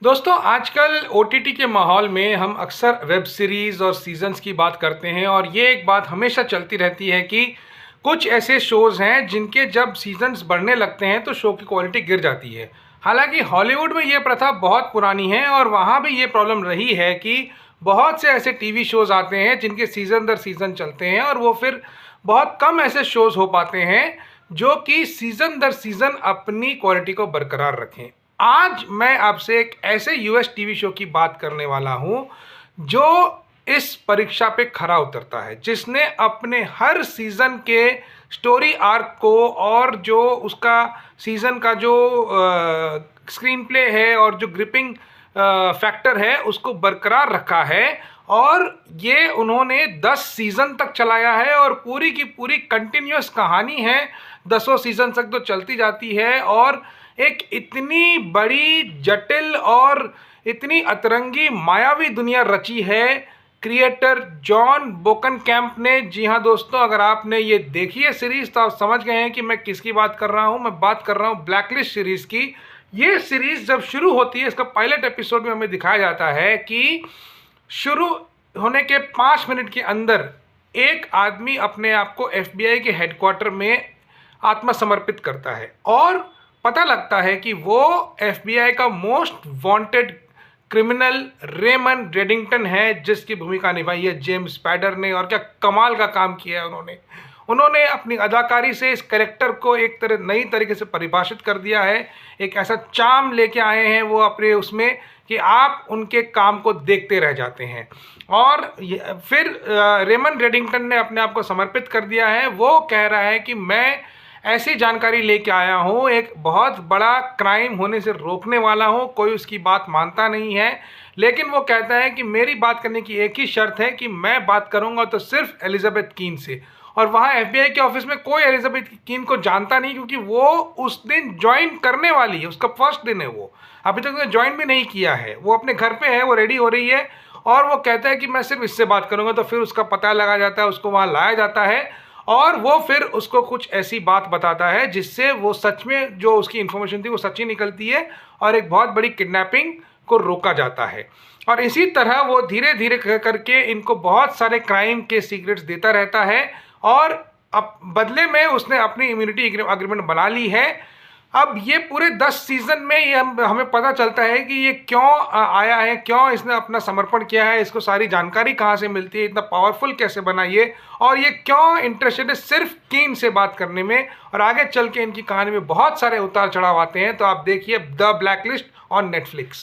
दोस्तों आजकल ओटीटी के माहौल में हम अक्सर वेब सीरीज़ और सीजन्स की बात करते हैं और ये एक बात हमेशा चलती रहती है कि कुछ ऐसे शोज़ हैं जिनके जब सीजन्स बढ़ने लगते हैं तो शो की क्वालिटी गिर जाती है। हालांकि हॉलीवुड में ये प्रथा बहुत पुरानी है और वहाँ भी ये प्रॉब्लम रही है कि बहुत से ऐसे टीवी शोज़ आते हैं जिनके सीज़न दर सीज़न चलते हैं और वो फिर बहुत कम ऐसे शोज़ हो पाते हैं जो कि सीज़न दर सीज़न अपनी क्वालिटी को बरकरार रखें। आज मैं आपसे एक ऐसे यूएस टीवी शो की बात करने वाला हूं जो इस परीक्षा पे खरा उतरता है, जिसने अपने हर सीजन के स्टोरी आर्क को और जो उसका सीजन का जो स्क्रीन प्ले है और जो ग्रिपिंग फैक्टर है उसको बरकरार रखा है। और ये उन्होंने 10 सीज़न तक चलाया है और पूरी की पूरी कंटिन्यूस कहानी है, 10 सीज़न तक तो चलती जाती है। और एक इतनी बड़ी जटिल और इतनी अतरंगी मायावी दुनिया रची है क्रिएटर जॉन बोकनकैम्प ने। जी हाँ दोस्तों, अगर आपने ये देखी है सीरीज़ तो आप समझ गए हैं कि मैं किसकी बात कर रहा हूँ। मैं बात कर रहा हूँ ब्लैकलिस्ट सीरीज़ की। ये सीरीज़ जब शुरू होती है, इसका पायलट एपिसोड में हमें दिखाया जाता है कि शुरू होने के 5 मिनट के अंदर एक आदमी अपने आप को एफबीआई के हेडक्वार्टर में आत्मसमर्पित करता है और पता लगता है कि वो एफबीआई का most wanted criminal Raymond Reddington है, जिसकी भूमिका निभाई है जेम्स स्पैडर ने। और क्या कमाल का काम किया है उन्होंने अपनी अदाकारी से इस कैरेक्टर को एक तरह नई तरीके से परिभाषित कर दिया है। एक ऐसा चार्म लेके आए हैं वो अपने उसमें कि आप उनके काम को देखते रह जाते हैं। और फिर रेमन रेडिंगटन ने अपने आप को समर्पित कर दिया है। वो कह रहा है कि मैं ऐसी जानकारी लेके आया हूँ, एक बहुत बड़ा क्राइम होने से रोकने वाला हूँ। कोई उसकी बात मानता नहीं है, लेकिन वो कहता है कि मेरी बात करने की एक ही शर्त है कि मैं बात करूँगा तो सिर्फ एलिजाबेथ कीन से। और वहाँ एफबीआई के ऑफिस में कोई एलिजाबेथ कीन को जानता नहीं, क्योंकि वो उस दिन ज्वाइन करने वाली है, उसका फर्स्ट दिन है। वो अभी तक उसने ज्वाइन भी नहीं किया है, वो अपने घर पे है, वो रेडी हो रही है। और वो कहता है कि मैं सिर्फ इससे बात करूँगा। तो फिर उसका पता लगा जाता है, उसको वहाँ लाया जाता है और वो फिर उसको कुछ ऐसी बात बताता है जिससे वो सच में जो उसकी इन्फॉर्मेशन थी वो सच्ची निकलती है और एक बहुत बड़ी किडनैपिंग को रोका जाता है। और इसी तरह वो धीरे धीरे करके इनको बहुत सारे क्राइम के सीक्रेट्स देता रहता है और अब बदले में उसने अपनी इम्यूनिटी एग्रीमेंट बना ली है। अब ये पूरे 10 सीज़न में ये हमें पता चलता है कि ये क्यों आया है, क्यों इसने अपना समर्पण किया है, इसको सारी जानकारी कहाँ से मिलती है, इतना पावरफुल कैसे बना ये, और ये क्यों इंटरेस्टेड है सिर्फ कीन से बात करने में। और आगे चल के इनकी कहानी में बहुत सारे उतार चढ़ाव आते हैं। तो आप देखिए द ब्लैकलिस्ट ऑन नेटफ्लिक्स।